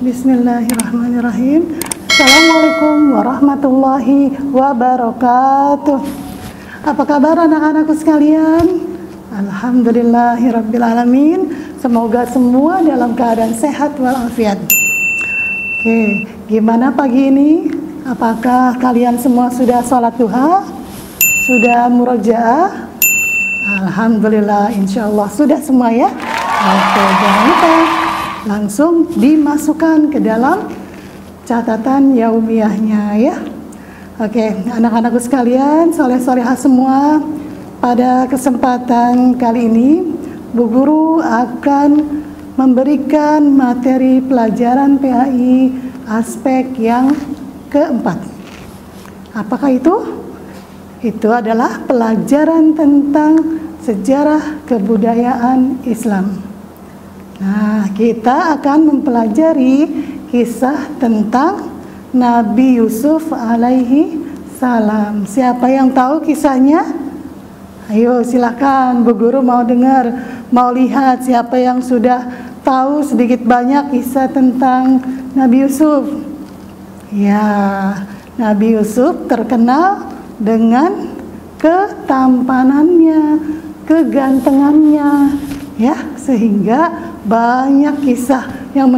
Bismillahirrahmanirrahim. Assalamualaikum warahmatullahi wabarakatuh. Apa kabar anak-anakku sekalian? Alhamdulillahirrabbilalamin. Semoga semua dalam keadaan sehat walafiat. Oke, gimana pagi ini? Apakah kalian semua sudah sholat duha? Sudah murojaah? Alhamdulillah, insya Allah sudah semua ya. Oke, jangan lupa langsung dimasukkan ke dalam catatan yaumiyahnya ya. Oke, anak-anakku sekalian, soleh-solehah semua, pada kesempatan kali ini Bu Guru akan memberikan materi pelajaran PAI aspek yang keempat. Apakah itu? Itu adalah pelajaran tentang sejarah kebudayaan Islam. Nah, kita akan mempelajari kisah tentang Nabi Yusuf alaihi salam. Siapa yang tahu kisahnya? Ayo silakan, Bu Guru mau dengar, mau lihat siapa yang sudah tahu sedikit banyak kisah tentang Nabi Yusuf. Ya, Nabi Yusuf terkenal dengan ketampanannya, kegantengannya, ya, sehingga banyak kisah yang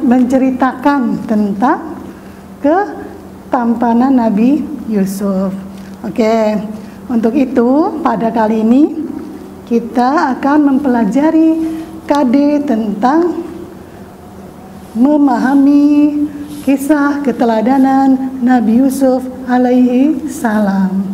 menceritakan tentang ketampanan Nabi Yusuf. Oke, untuk itu pada kali ini kita akan mempelajari KD tentang memahami kisah keteladanan Nabi Yusuf alaihi salam.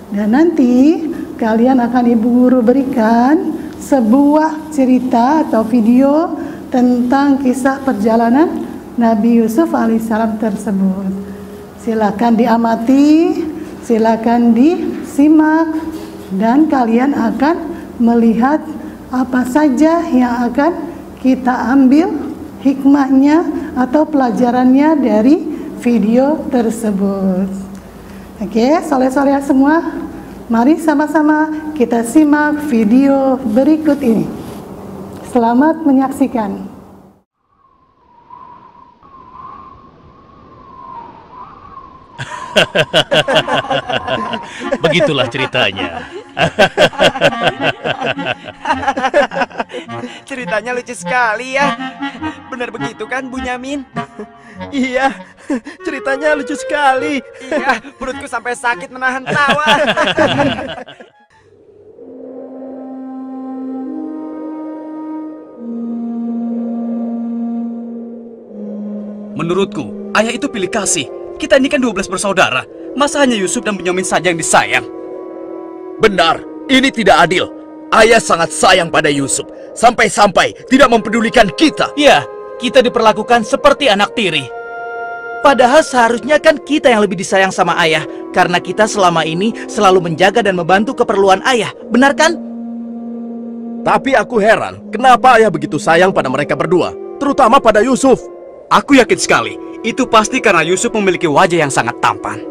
Dan nanti kalian akan Ibu Guru berikan sebuah cerita atau video tentang kisah perjalanan Nabi Yusuf alaihissalam tersebut. Silakan diamati, silakan disimak, dan kalian akan melihat apa saja yang akan kita ambil hikmahnya atau pelajarannya dari video tersebut. Oke, soleh-soleh semua, mari sama-sama kita simak video berikut ini. Selamat menyaksikan. Begitulah ceritanya. Ceritanya lucu sekali ya. Benar begitu kan, Bu Nyamin? Iya, ceritanya lucu sekali. Iya, perutku sampai sakit menahan tawa. Menurutku, ayah itu pilih kasih. Kita ini kan 12 bersaudara. Masa hanya Yusuf dan Benyamin saja yang disayang? Benar, ini tidak adil. Ayah sangat sayang pada Yusuf, sampai-sampai tidak mempedulikan kita. Iya, kita diperlakukan seperti anak tiri. Padahal seharusnya kan kita yang lebih disayang sama ayah, karena kita selama ini selalu menjaga dan membantu keperluan ayah. Benar kan? Tapi aku heran, kenapa ayah begitu sayang pada mereka berdua, terutama pada Yusuf. Aku yakin sekali, itu pasti karena Yusuf memiliki wajah yang sangat tampan.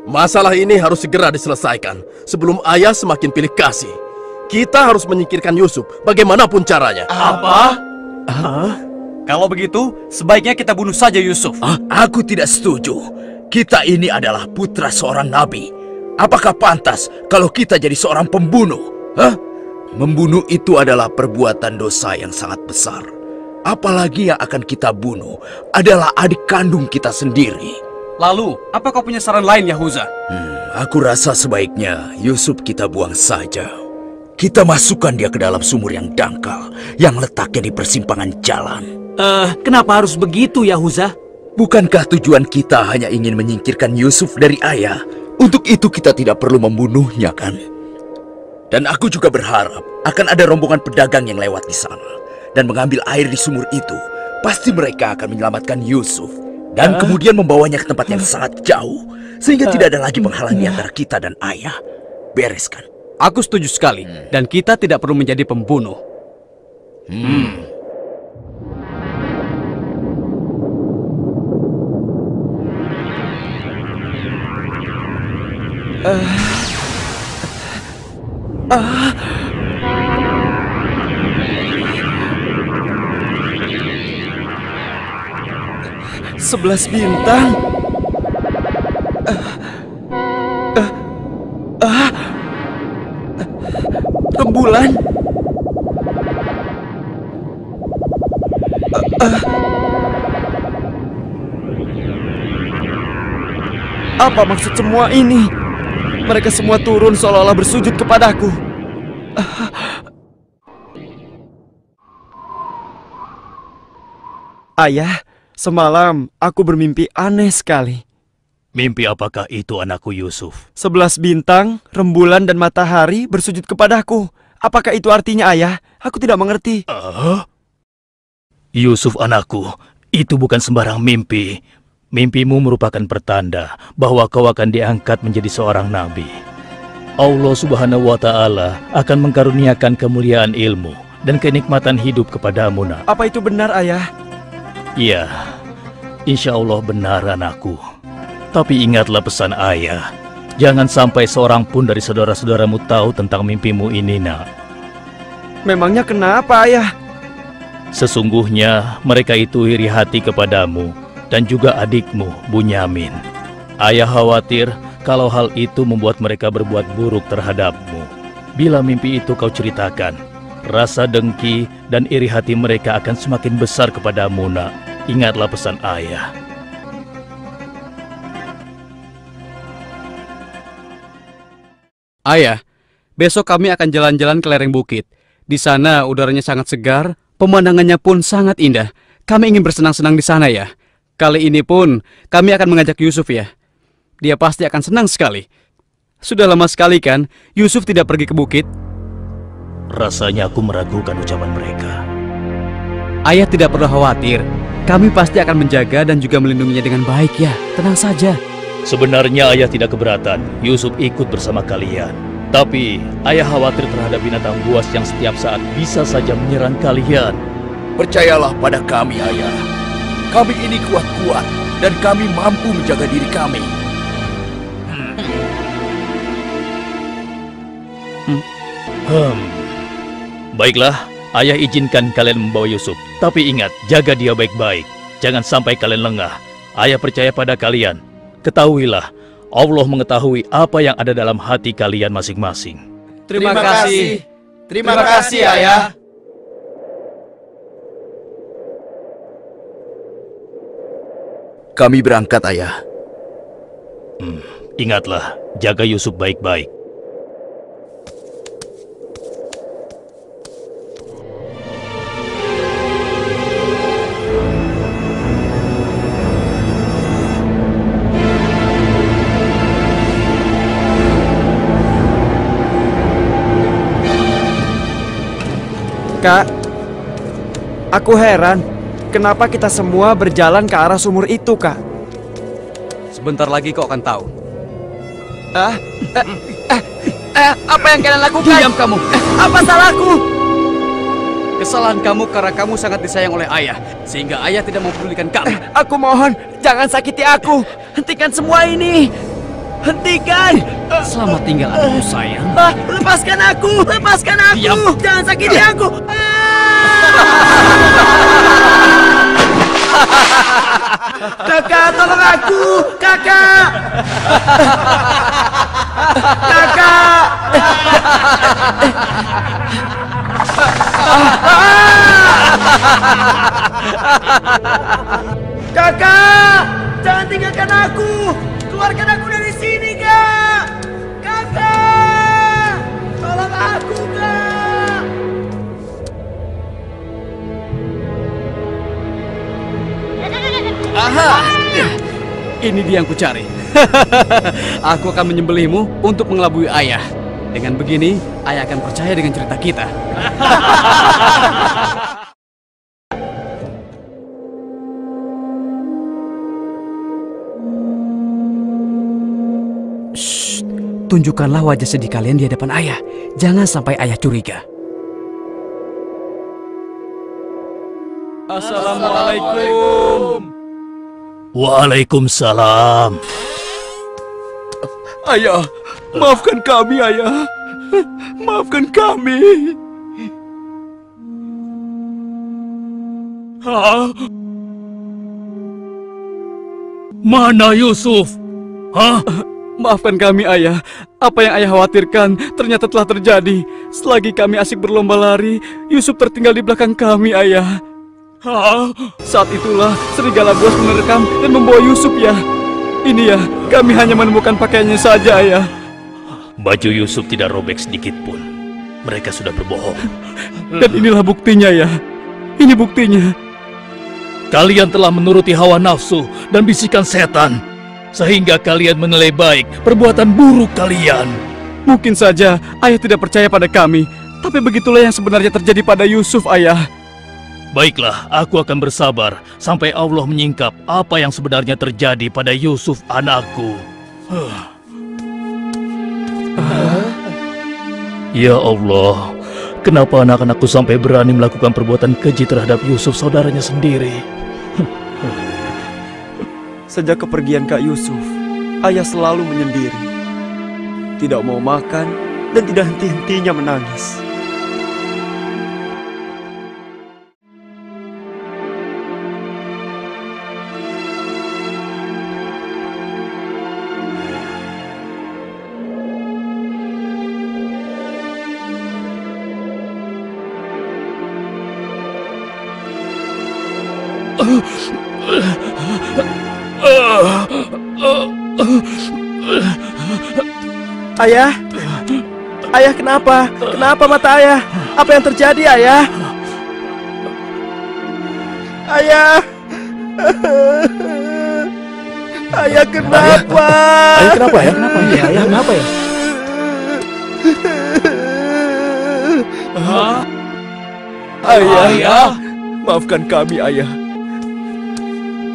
Masalah ini harus segera diselesaikan sebelum ayah semakin pilih kasih. Kita harus menyingkirkan Yusuf bagaimanapun caranya. Apa? Kalau begitu, sebaiknya kita bunuh saja Yusuf. Aku tidak setuju. Kita ini adalah putra seorang nabi. Apakah pantas kalau kita jadi seorang pembunuh? Membunuh itu adalah perbuatan dosa yang sangat besar. Apalagi yang akan kita bunuh adalah adik kandung kita sendiri. Lalu, apa kau punya saran lain, Yahuza? Aku rasa sebaiknya Yusuf kita buang saja. Kita masukkan dia ke dalam sumur yang dangkal, yang letaknya di persimpangan jalan. Kenapa harus begitu, Yahuza? Bukankah tujuan kita hanya ingin menyingkirkan Yusuf dari ayah? Untuk itu kita tidak perlu membunuhnya, kan? Dan aku juga berharap akan ada rombongan pedagang yang lewat di sana dan mengambil air di sumur itu. Pasti mereka akan menyelamatkan Yusuf dan kemudian membawanya ke tempat yang sangat jauh, sehingga tidak ada lagi penghalang di antara kita dan ayah. Beres kan? Aku setuju sekali, dan kita tidak perlu menjadi pembunuh. 11 bintang. Rembulan. Apa maksud semua ini? Mereka semua turun seolah-olah bersujud kepadaku. Ayah, semalam aku bermimpi aneh sekali. Mimpi apakah itu, anakku Yusuf? 11 bintang, rembulan, dan matahari bersujud kepadaku. Apakah itu artinya, Ayah? Aku tidak mengerti. Yusuf, anakku, itu bukan sembarang mimpi. Mimpimu merupakan pertanda bahwa kau akan diangkat menjadi seorang nabi. Allah Subhanahu wa Ta'ala akan mengkaruniakan kemuliaan ilmu dan kenikmatan hidup kepadamu, nak. Apa itu benar, Ayah? Iya, insya Allah benar, anakku. Tapi ingatlah pesan ayah. Jangan sampai seorang pun dari saudara-saudaramu tahu tentang mimpimu ini, nak. Memangnya kenapa, Ayah? Sesungguhnya mereka itu iri hati kepadamu dan juga adikmu, Bunyamin. Ayah khawatir kalau hal itu membuat mereka berbuat buruk terhadapmu. Bila mimpi itu kau ceritakan, rasa dengki dan iri hati mereka akan semakin besar kepadamu, nak. Ingatlah pesan ayah. Ayah, besok kami akan jalan-jalan ke lereng bukit. Di sana udaranya sangat segar, pemandangannya pun sangat indah. Kami ingin bersenang-senang di sana, ya. Kali ini pun kami akan mengajak Yusuf, ya. Dia pasti akan senang sekali. Sudah lama sekali kan Yusuf tidak pergi ke bukit? Rasanya aku meragukan ucapan mereka. Ayah tidak perlu khawatir. Kami pasti akan menjaga dan juga melindunginya dengan baik, ya. Tenang saja. Sebenarnya ayah tidak keberatan Yusuf ikut bersama kalian. Tapi ayah khawatir terhadap binatang buas yang setiap saat bisa saja menyerang kalian. Percayalah pada kami, Ayah. Kami ini kuat-kuat dan kami mampu menjaga diri kami. Baiklah, ayah izinkan kalian membawa Yusuf. Tapi ingat, jaga dia baik-baik. Jangan sampai kalian lengah. Ayah percaya pada kalian. Ketahuilah, Allah mengetahui apa yang ada dalam hati kalian masing-masing. Terima kasih. Terima kasih, Ayah. Kami berangkat, Ayah. Ingatlah, jaga Yusuf baik-baik. Kak, aku heran. Kenapa kita semua berjalan ke arah sumur itu, Kak? Sebentar lagi kau akan tahu. Apa yang kalian lakukan? Diam kamu. Apa salahku? Kesalahan kamu karena kamu sangat disayang oleh ayah, sehingga ayah tidak mempedulikan kamu. Aku mohon, jangan sakiti aku. Hentikan semua ini. Hentikan. Selamat tinggal, anakku sayang. Lepaskan aku. Lepaskan aku. Diam. Jangan sakiti aku. Kakak, tolong aku. Kakak. Kakak. Kakak, jangan tinggalkan aku. Keluarkan aku dari sini, Kak. Kakak, tolong aku, Kak. Aha! Ini dia yang kucari. Aku akan menyembelihmu untuk mengelabui ayah. Dengan begini, ayah akan percaya dengan cerita kita. Shh, tunjukkanlah wajah sedih kalian di hadapan ayah. Jangan sampai ayah curiga. Assalamualaikum. Waalaikumsalam. Ayah, maafkan kami, Ayah. Maafkan kami. Mana Yusuf? Hah? Maafkan kami, Ayah. Apa yang Ayah khawatirkan ternyata telah terjadi. Selagi kami asik berlomba lari, Yusuf tertinggal di belakang kami, Ayah. Hah? Saat itulah serigala buas menerkam dan membawa Yusuf, ya. Ini ya, kami hanya menemukan pakaiannya saja, Ayah. Baju Yusuf tidak robek sedikit pun. Mereka sudah berbohong. Dan inilah buktinya, ya. Ini buktinya. Kalian telah menuruti hawa nafsu dan bisikan setan, sehingga kalian menilai baik perbuatan buruk kalian. Mungkin saja Ayah tidak percaya pada kami, tapi begitulah yang sebenarnya terjadi pada Yusuf, Ayah. Baiklah, aku akan bersabar sampai Allah menyingkap apa yang sebenarnya terjadi pada Yusuf anakku. Ya Allah, kenapa anak-anakku sampai berani melakukan perbuatan keji terhadap Yusuf saudaranya sendiri? Sejak kepergian Kak Yusuf, Ayah selalu menyendiri. Tidak mau makan dan tidak henti-hentinya menangis. Ayah? Ayah kenapa? Kenapa mata Ayah? Apa yang terjadi, Ayah? Ayah! Ayah kenapa? Ayah kenapa ya? Kenapa ya? Ayah kenapa ya? Ayah! Maafkan kami, Ayah.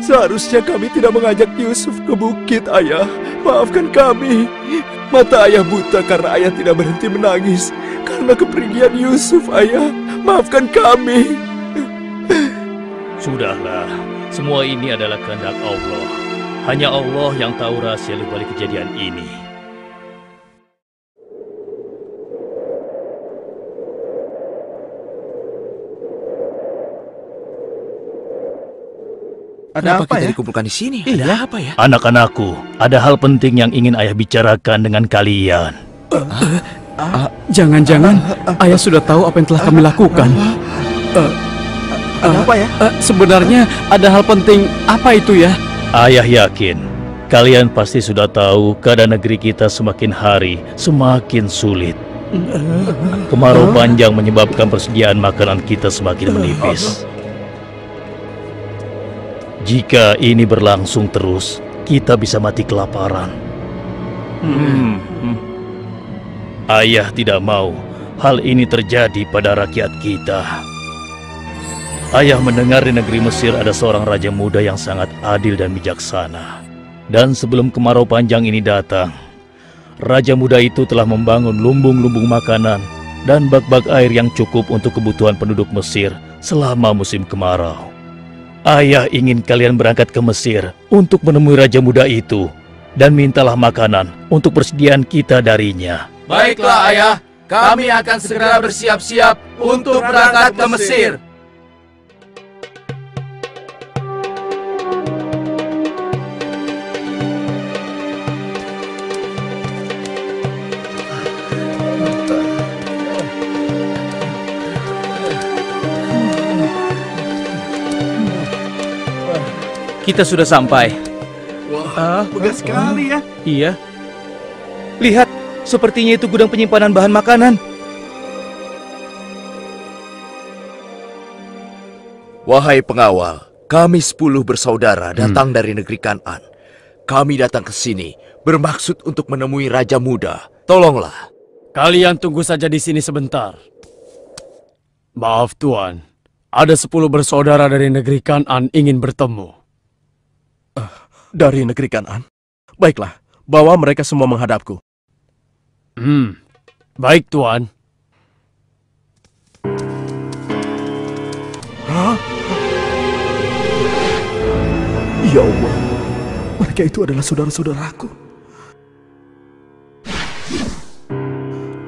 Seharusnya kami tidak mengajak Yusuf ke bukit, Ayah. Maafkan kami. Mata Ayah buta karena Ayah tidak berhenti menangis karena kepergian Yusuf, Ayah. Maafkan kami. Sudahlah, semua ini adalah kehendak Allah. Hanya Allah yang tahu rahasia di balik kejadian ini. Kenapa kita dikumpulkan di sini? Ada apa ya? Anak-anakku, ada hal penting yang ingin Ayah bicarakan dengan kalian. Jangan-jangan Ayah sudah tahu apa yang telah kami lakukan. Apa ya? Sebenarnya ada hal penting apa itu ya? Ayah yakin kalian pasti sudah tahu keadaan negeri kita semakin hari semakin sulit. Kemarau panjang menyebabkan persediaan makanan kita semakin menipis. Jika ini berlangsung terus, kita bisa mati kelaparan. Ayah tidak mau hal ini terjadi pada rakyat kita. Ayah mendengar di negeri Mesir ada seorang raja muda yang sangat adil dan bijaksana. Dan sebelum kemarau panjang ini datang, raja muda itu telah membangun lumbung-lumbung makanan dan bak-bak air yang cukup untuk kebutuhan penduduk Mesir selama musim kemarau. Ayah ingin kalian berangkat ke Mesir untuk menemui raja muda itu dan mintalah makanan untuk persediaan kita darinya. Baiklah, Ayah. Kami akan segera bersiap-siap untuk berangkat ke Mesir. Kita sudah sampai. Wah, megah sekali ya. Iya. Lihat, sepertinya itu gudang penyimpanan bahan makanan. Wahai pengawal, kami 10 bersaudara datang dari negeri Kan'an. Kami datang ke sini bermaksud untuk menemui Raja Muda. Tolonglah. Kalian tunggu saja di sini sebentar. Maaf Tuan, ada 10 bersaudara dari negeri Kan'an ingin bertemu. Dari negeri Kan'an? Baiklah, bawa mereka semua menghadapku. Baik Tuan. Hah? Ya Allah, mereka itu adalah saudara-saudaraku.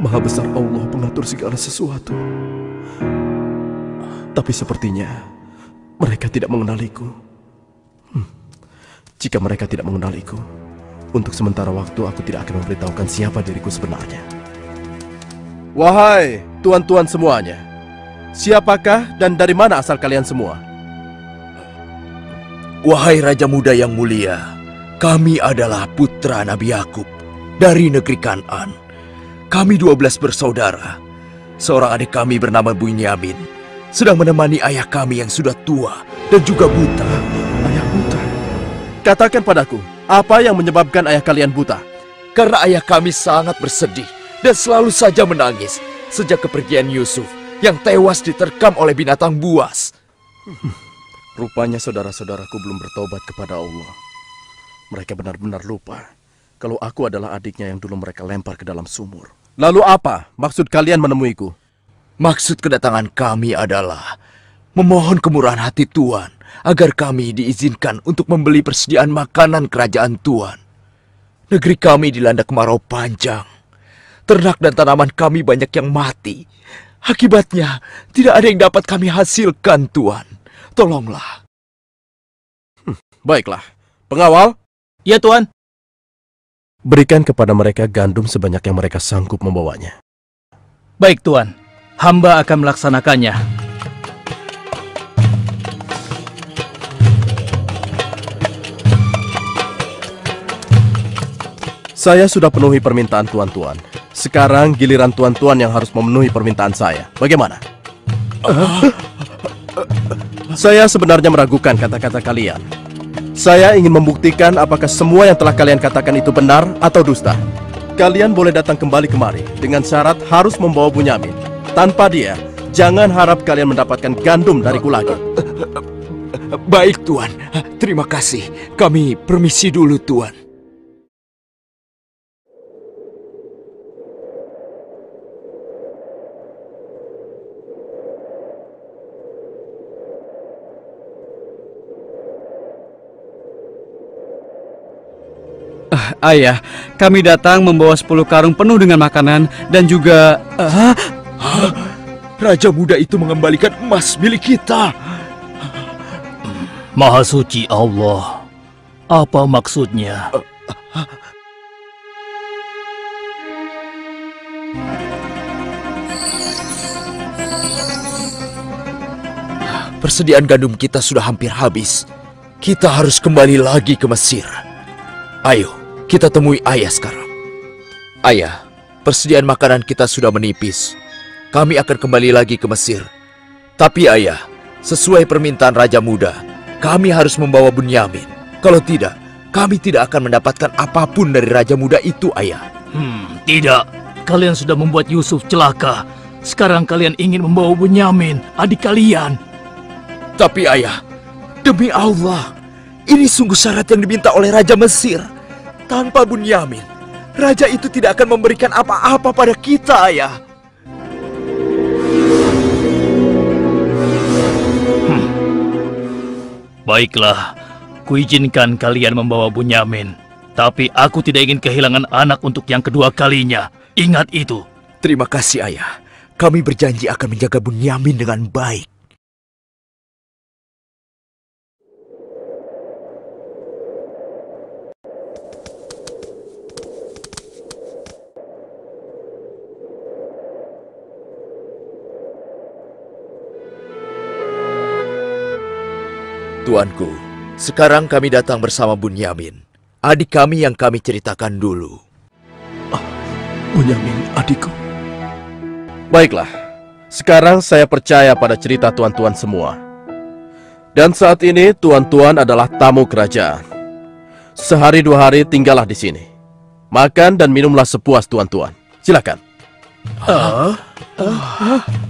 Maha besar Allah pengatur segala sesuatu. Tapi sepertinya mereka tidak mengenaliku. Jika mereka tidak mengenaliku, untuk sementara waktu aku tidak akan memberitahukan siapa diriku sebenarnya. Wahai tuan-tuan semuanya, siapakah dan dari mana asal kalian semua? Wahai Raja Muda yang mulia, kami adalah putra Nabi Yakub dari negeri Kan'an. Kami 12 bersaudara. Seorang adik kami bernama Bunyamin sedang menemani ayah kami yang sudah tua dan juga buta. Ayah buta? Katakan padaku, apa yang menyebabkan ayah kalian buta? Karena ayah kami sangat bersedih dan selalu saja menangis sejak kepergian Yusuf yang tewas diterkam oleh binatang buas. Rupanya saudara-saudaraku belum bertobat kepada Allah. Mereka benar-benar lupa kalau aku adalah adiknya yang dulu mereka lempar ke dalam sumur. Lalu apa maksud kalian menemuiku? Maksud kedatangan kami adalah memohon kemurahan hati Tuan agar kami diizinkan untuk membeli persediaan makanan kerajaan Tuan. Negeri kami dilanda kemarau panjang. Ternak dan tanaman kami banyak yang mati. Akibatnya tidak ada yang dapat kami hasilkan, Tuan. Tolonglah. Baiklah. Pengawal? Ya, Tuan. Berikan kepada mereka gandum sebanyak yang mereka sanggup membawanya. Baik, Tuan. Hamba akan melaksanakannya. Saya sudah penuhi permintaan tuan-tuan. Sekarang giliran tuan-tuan yang harus memenuhi permintaan saya. Bagaimana? Saya sebenarnya meragukan kata-kata kalian. Saya ingin membuktikan apakah semua yang telah kalian katakan itu benar atau dusta. Kalian boleh datang kembali kemari dengan syarat harus membawa Bunyamin. Tanpa dia, jangan harap kalian mendapatkan gandum dariku lagi. Baik, Tuan. Terima kasih. Kami permisi dulu, Tuan. Ayah, kami datang membawa 10 karung penuh dengan makanan dan juga... Raja Muda itu mengembalikan emas milik kita. Maha suci Allah. Apa maksudnya? Persediaan gandum kita sudah hampir habis. Kita harus kembali lagi ke Mesir. Ayo, kita temui ayah sekarang. Ayah, persediaan makanan kita sudah menipis. Kami akan kembali lagi ke Mesir. Tapi ayah, sesuai permintaan Raja Muda, kami harus membawa Bunyamin. Kalau tidak, kami tidak akan mendapatkan apapun dari Raja Muda itu, ayah. Tidak. Kalian sudah membuat Yusuf celaka. Sekarang kalian ingin membawa Bunyamin, adik kalian. Tapi ayah, demi Allah, ini sungguh syarat yang diminta oleh Raja Mesir. Tanpa Bunyamin, Raja itu tidak akan memberikan apa-apa pada kita, ayah. Baiklah, kuizinkan kalian membawa Bunyamin. Tapi aku tidak ingin kehilangan anak untuk yang kedua kalinya. Ingat itu. Terima kasih, ayah. Kami berjanji akan menjaga Bunyamin dengan baik. Tuanku, sekarang kami datang bersama Bunyamin, adik kami yang kami ceritakan dulu. Bunyamin, adikku. Baiklah, sekarang saya percaya pada cerita tuan-tuan semua. Dan saat ini tuan-tuan adalah tamu kerajaan. Sehari 2 hari tinggallah di sini. Makan dan minumlah sepuas tuan-tuan. Silakan.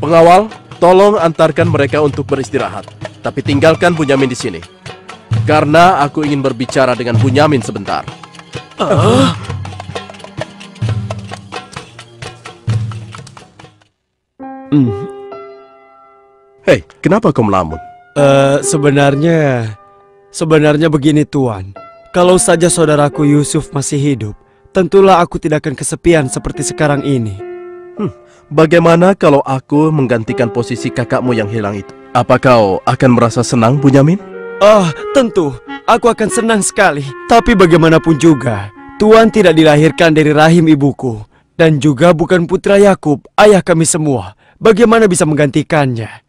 Pengawal, tolong antarkan mereka untuk beristirahat. Tapi tinggalkan Bunyamin di sini. Karena aku ingin berbicara dengan Bunyamin sebentar. Hei, kenapa kau melamun? Sebenarnya begini, Tuan. Kalau saja saudaraku Yusuf masih hidup, tentulah aku tidak akan kesepian seperti sekarang ini. Bagaimana kalau aku menggantikan posisi kakakmu yang hilang itu? Apa kau akan merasa senang, Bunyamin? Tentu. Aku akan senang sekali. Tapi bagaimanapun juga, Tuan tidak dilahirkan dari rahim ibuku. Dan juga bukan putra Yakub, ayah kami semua. Bagaimana bisa menggantikannya?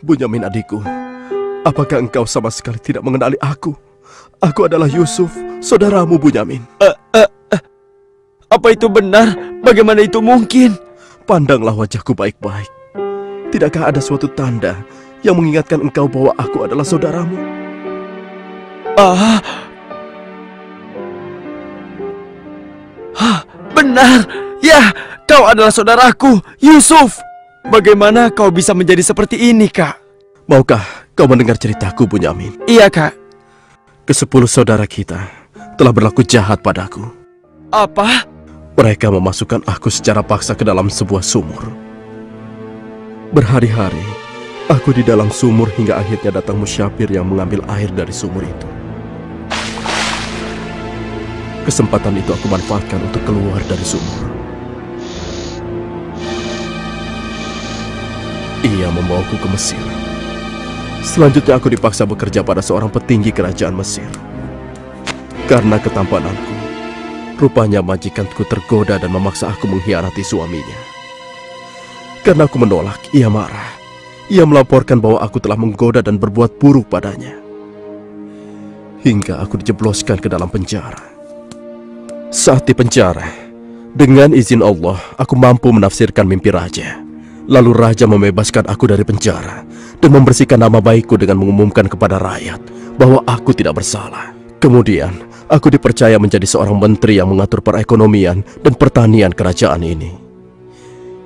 Bunyamin adikku, apakah engkau sama sekali tidak mengenali aku? Aku adalah Yusuf, saudaramu Bunyamin. Apa itu benar? Bagaimana itu mungkin? Pandanglah wajahku baik-baik. Tidakkah ada suatu tanda yang mengingatkan engkau bahwa aku adalah saudaramu? Benar. Ya, kau adalah saudaraku, Yusuf. Bagaimana kau bisa menjadi seperti ini, Kak? Maukah kau mendengar ceritaku, Bunyamin? Iya, Kak. Ke-10 saudara kita telah berlaku jahat padaku. Apa? Mereka memasukkan aku secara paksa ke dalam sebuah sumur. Berhari-hari, aku di dalam sumur hingga akhirnya datang musyafir yang mengambil air dari sumur itu. Kesempatan itu aku manfaatkan untuk keluar dari sumur. Ia membawaku ke Mesir. Selanjutnya aku dipaksa bekerja pada seorang petinggi kerajaan Mesir. Karena ketampananku, rupanya majikanku tergoda dan memaksa aku mengkhianati suaminya. Karena aku menolak, ia marah. Ia melaporkan bahwa aku telah menggoda dan berbuat buruk padanya. Hingga aku dijebloskan ke dalam penjara. Saat di penjara, dengan izin Allah, aku mampu menafsirkan mimpi raja. Lalu raja membebaskan aku dari penjara dan membersihkan nama baikku dengan mengumumkan kepada rakyat bahwa aku tidak bersalah. Kemudian, aku dipercaya menjadi seorang menteri yang mengatur perekonomian dan pertanian kerajaan ini.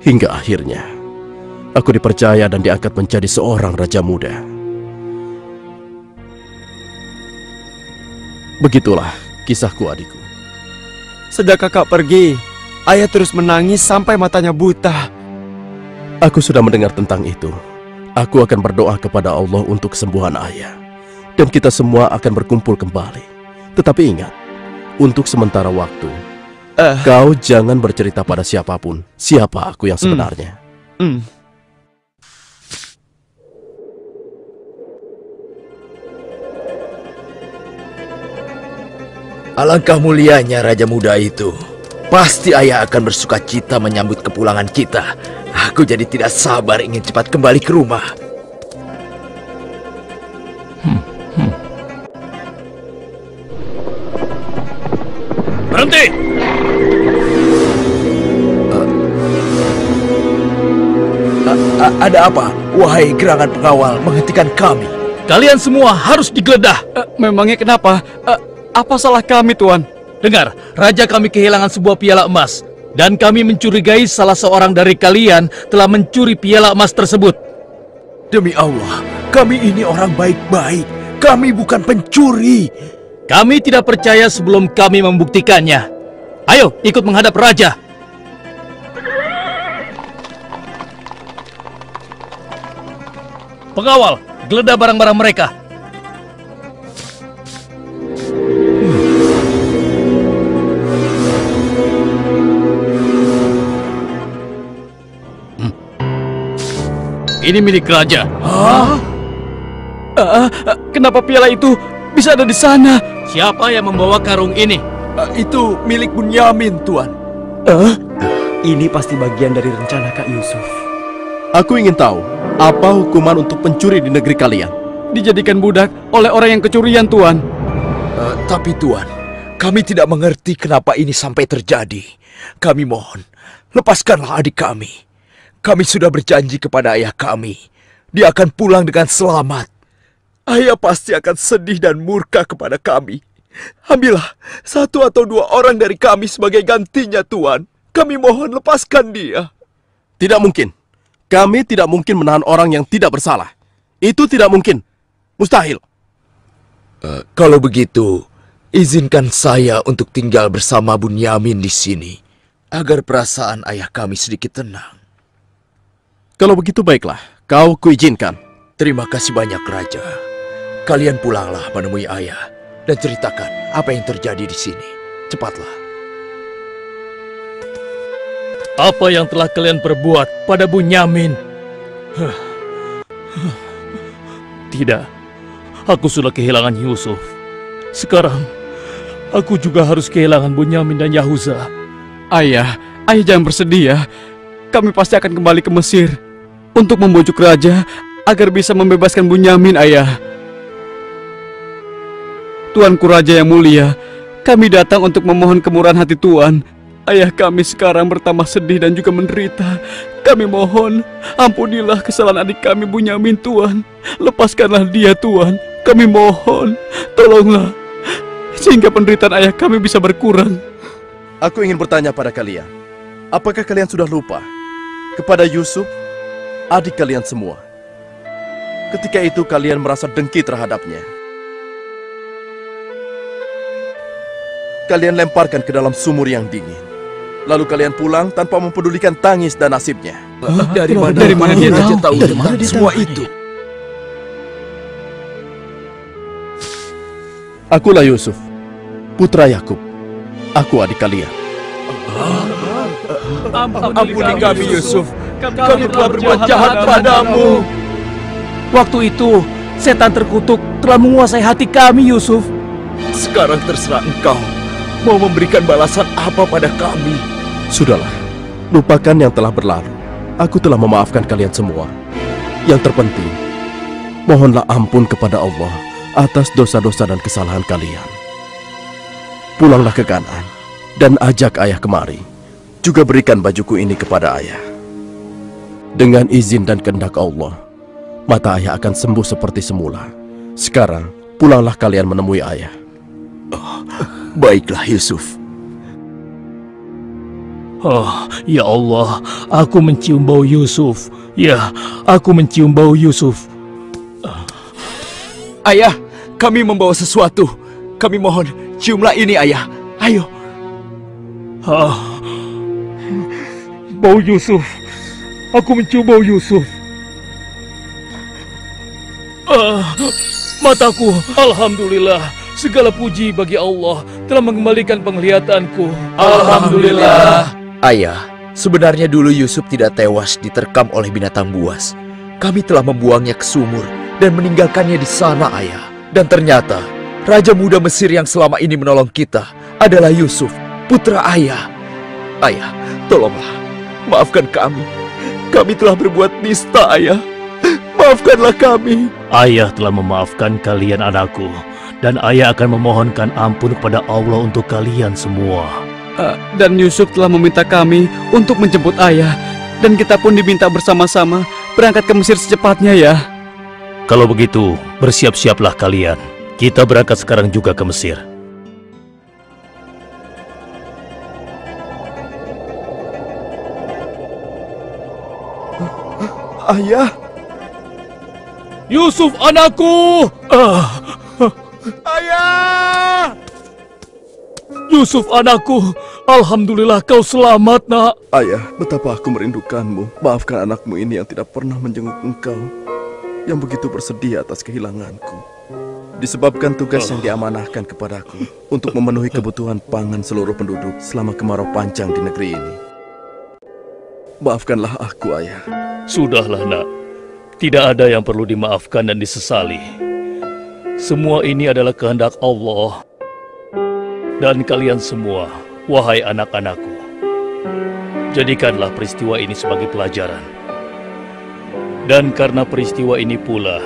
Hingga akhirnya, aku dipercaya dan diangkat menjadi seorang raja muda. Begitulah kisahku, adikku. Sejak kakak pergi, ayah terus menangis sampai matanya buta. Aku sudah mendengar tentang itu. Aku akan berdoa kepada Allah untuk kesembuhan ayah. Dan kita semua akan berkumpul kembali. Tetapi ingat, untuk sementara waktu, kau jangan bercerita pada siapapun siapa aku yang sebenarnya. Alangkah mulianya Raja Muda itu. Pasti ayah akan bersuka cita menyambut kepulangan kita. Aku jadi tidak sabar ingin cepat kembali ke rumah. Berhenti! Ada apa? Wahai gerangan pengawal, menghentikan kami. Kalian semua harus digeledah. Memangnya kenapa? Apa salah kami, Tuan? Dengar, raja kami kehilangan sebuah piala emas. Dan kami mencurigai salah seorang dari kalian telah mencuri piala emas tersebut. Demi Allah, kami ini orang baik-baik. Kami bukan pencuri. Kami tidak percaya sebelum kami membuktikannya. Ayo, ikut menghadap raja. Pengawal, geledah barang-barang mereka. Ini milik raja. Kenapa piala itu bisa ada di sana? Siapa yang membawa karung ini? Itu milik Bunyamin, Tuan. Ini pasti bagian dari rencana Kak Yusuf. Aku ingin tahu, apa hukuman untuk pencuri di negeri kalian? Dijadikan budak oleh orang yang kecurian, Tuan. Tapi Tuan, kami tidak mengerti kenapa ini sampai terjadi. Kami mohon, lepaskanlah adik kami. Kami sudah berjanji kepada ayah kami. Dia akan pulang dengan selamat. Ayah pasti akan sedih dan murka kepada kami. Ambillah 1 atau 2 orang dari kami sebagai gantinya, Tuan. Kami mohon lepaskan dia. Tidak mungkin. Kami tidak mungkin menahan orang yang tidak bersalah. Itu tidak mungkin. Mustahil. Kalau begitu, izinkan saya untuk tinggal bersama Bunyamin di sini, agar perasaan ayah kami sedikit tenang. Kalau begitu baiklah, kau kuizinkan. Terima kasih banyak, Raja. Kalian pulanglah menemui ayah dan ceritakan apa yang terjadi di sini. Cepatlah. apa yang telah kalian perbuat pada Bunyamin. Tidak, aku sudah kehilangan Yusuf. Sekarang, aku juga harus kehilangan Bunyamin dan Yahuza. Ayah jangan bersedih ya. Kami pasti akan kembali ke Mesir untuk membujuk raja agar bisa membebaskan Bunyamin, Ayah. Tuanku Raja yang mulia, kami datang untuk memohon kemurahan hati Tuan. Ayah kami sekarang bertambah sedih dan juga menderita. Kami mohon, ampunilah kesalahan adik kami Bunyamin, Tuan. Lepaskanlah dia, Tuan. Kami mohon, tolonglah, sehingga penderitaan ayah kami bisa berkurang. Aku ingin bertanya pada kalian, apakah kalian sudah lupa kepada Yusuf, adik kalian semua? Ketika itu kalian merasa dengki terhadapnya. Kalian lemparkan ke dalam sumur yang dingin. Lalu kalian pulang tanpa mempedulikan tangis dan nasibnya. Dari mana dia tahu tentang semua itu? Akulah Yusuf, putra Yakub. Aku adik kalian. Ampuni kami, Yusuf. Kami telah berbuat jahat padamu. Waktu itu, setan terkutuk telah menguasai hati kami, Yusuf. Sekarang terserah engkau mau memberikan balasan apa pada kami. Sudahlah, lupakan yang telah berlalu. Aku telah memaafkan kalian semua. Yang terpenting, mohonlah ampun kepada Allah atas dosa-dosa dan kesalahan kalian. Pulanglah ke Kanaan dan ajak ayah kemari. Juga berikan bajuku ini kepada ayah. Dengan izin dan kehendak Allah, mata ayah akan sembuh seperti semula. Sekarang, pulanglah kalian menemui ayah. Baiklah, Yusuf. Oh, ya Allah, aku mencium bau Yusuf. Ya, aku mencium bau Yusuf. Ayah, kami membawa sesuatu. Kami mohon, ciumlah ini, ayah. Ayo. Bau Yusuf. Aku mencium bau Yusuf. Mataku, alhamdulillah. Segala puji bagi Allah telah mengembalikan penglihatanku. Alhamdulillah. Ayah, sebenarnya dulu Yusuf tidak tewas diterkam oleh binatang buas. Kami telah membuangnya ke sumur dan meninggalkannya di sana, ayah. Dan ternyata, Raja Muda Mesir yang selama ini menolong kita adalah Yusuf, putra ayah. Ayah, tolonglah, maafkan kami. Kami telah berbuat nista, ayah. Maafkanlah kami. Ayah telah memaafkan kalian, anakku. Dan ayah akan memohonkan ampun kepada Allah untuk kalian semua. Dan Yusuf telah meminta kami untuk menjemput ayah. Dan kita pun diminta bersama-sama berangkat ke Mesir secepatnya, ya. Kalau begitu, bersiap-siaplah kalian. Kita berangkat sekarang juga ke Mesir. Ayah! Yusuf, anakku! Ayah! Yusuf, anakku! Alhamdulillah kau selamat, nak. Ayah, betapa aku merindukanmu. Maafkan anakmu ini yang tidak pernah menjenguk engkau, yang begitu bersedih atas kehilanganku. Disebabkan tugas yang diamanahkan kepadaku untuk memenuhi kebutuhan pangan seluruh penduduk selama kemarau panjang di negeri ini. Maafkanlah aku, ayah. Sudahlah, nak. Tidak ada yang perlu dimaafkan dan disesali. Semua ini adalah kehendak Allah. Dan kalian semua, wahai anak-anakku, jadikanlah peristiwa ini sebagai pelajaran. Dan karena peristiwa ini pula,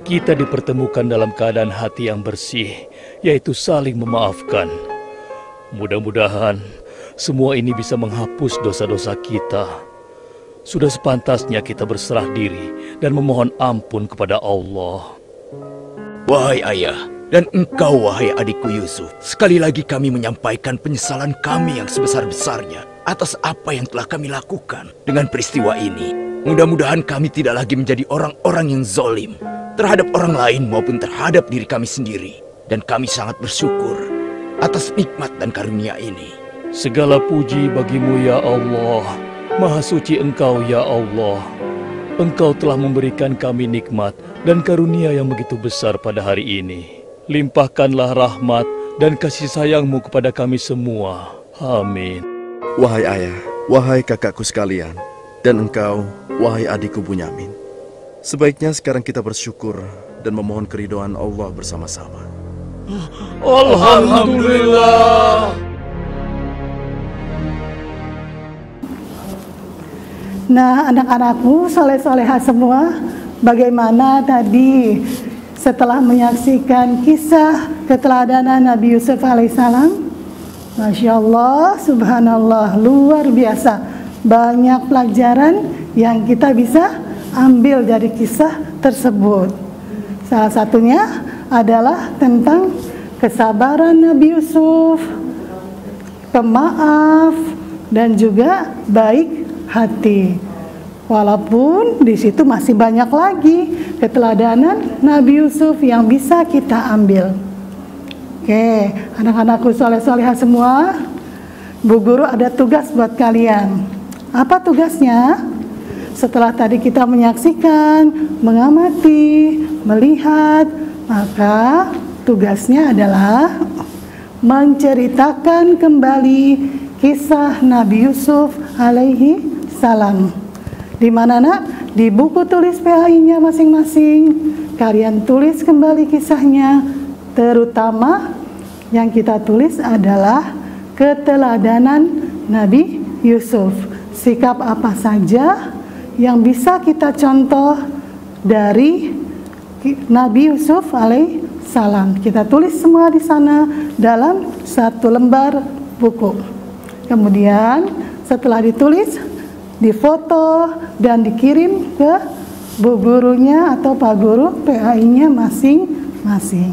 kita dipertemukan dalam keadaan hati yang bersih, yaitu saling memaafkan. Mudah-mudahan semua ini bisa menghapus dosa-dosa kita. Sudah sepantasnya kita berserah diri dan memohon ampun kepada Allah. Wahai ayah, dan engkau wahai adikku Yusuf, sekali lagi kami menyampaikan penyesalan kami yang sebesar-besarnya atas apa yang telah kami lakukan dengan peristiwa ini. Mudah-mudahan kami tidak lagi menjadi orang-orang yang zalim terhadap orang lain maupun terhadap diri kami sendiri. Dan kami sangat bersyukur atas nikmat dan karunia ini. Segala puji bagimu ya Allah. Maha suci Engkau ya Allah. Engkau telah memberikan kami nikmat dan karunia yang begitu besar pada hari ini. Limpahkanlah rahmat dan kasih sayang-Mu kepada kami semua. Amin. Wahai ayah, Wahai kakakku sekalian, dan engkau, wahai adikku Bunyamin, sebaiknya sekarang kita bersyukur dan memohon keridhaan Allah bersama-sama. Alhamdulillah. Nah, anak-anakku, soleh-soleha semua, bagaimana tadi setelah menyaksikan kisah keteladanan Nabi Yusuf alaihissalam? Masya Allah, subhanallah, luar biasa. Banyak pelajaran yang kita bisa ambil dari kisah tersebut. Salah satunya adalah tentang kesabaran Nabi Yusuf, pemaaf, dan juga baik hati. Walaupun di situ masih banyak lagi keteladanan Nabi Yusuf yang bisa kita ambil. Oke, anak-anakku soleh-soleha semua, Bu Guru ada tugas buat kalian. Apa tugasnya? Setelah tadi kita menyaksikan, mengamati, melihat, maka tugasnya adalah menceritakan kembali kisah Nabi Yusuf alaihi salam. Di mana nak? Di buku tulis PAI-nya masing-masing. Kalian tulis kembali kisahnya, terutama yang kita tulis adalah keteladanan Nabi Yusuf. Sikap apa saja yang bisa kita contoh dari Nabi Yusuf alaihissalam. Kita tulis semua di sana dalam satu lembar buku. Kemudian setelah ditulis, difoto dan dikirim ke bu gurunya atau pak guru PAI-nya masing-masing.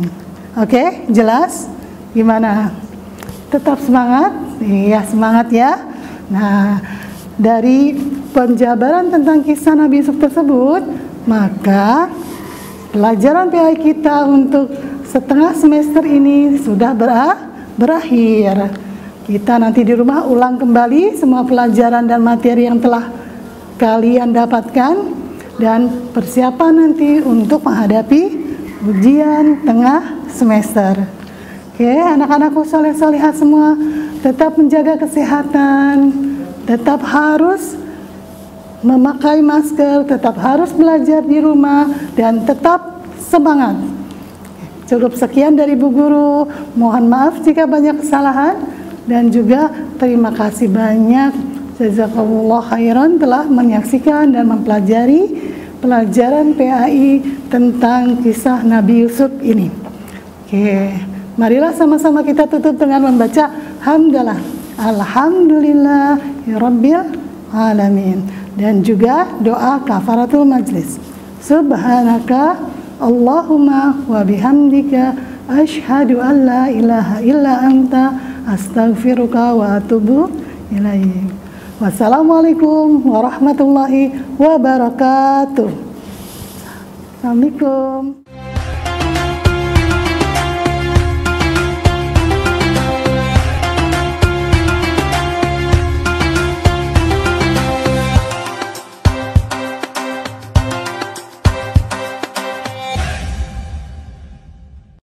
Oke, jelas? Gimana? Tetap semangat? Iya, semangat ya. Nah, dari penjabaran tentang kisah Nabi Yusuf tersebut, maka pelajaran PAI kita untuk setengah semester ini sudah berakhir. Kita nanti di rumah ulang kembali semua pelajaran dan materi yang telah kalian dapatkan dan persiapan nanti untuk menghadapi ujian tengah semester. Oke, anak-anakku soleh-solehah semua, tetap menjaga kesehatan, tetap harus memakai masker, tetap harus belajar di rumah, dan tetap semangat. Cukup sekian dari Bu Guru, mohon maaf jika banyak kesalahan, dan juga terima kasih banyak jazakallah khairan telah menyaksikan dan mempelajari pelajaran PAI tentang kisah Nabi Yusuf ini. Oke, marilah sama-sama kita tutup dengan membaca hamdalah. Alhamdulillahirabbil alamin, dan juga doa kafaratul majlis. Subhanaka Allahumma wa bihamdika asyhadu an la ilaha illa anta astaghfiruka wa atubu ilaik. Wassalamualaikum warahmatullahi wabarakatuh. Assalamualaikum.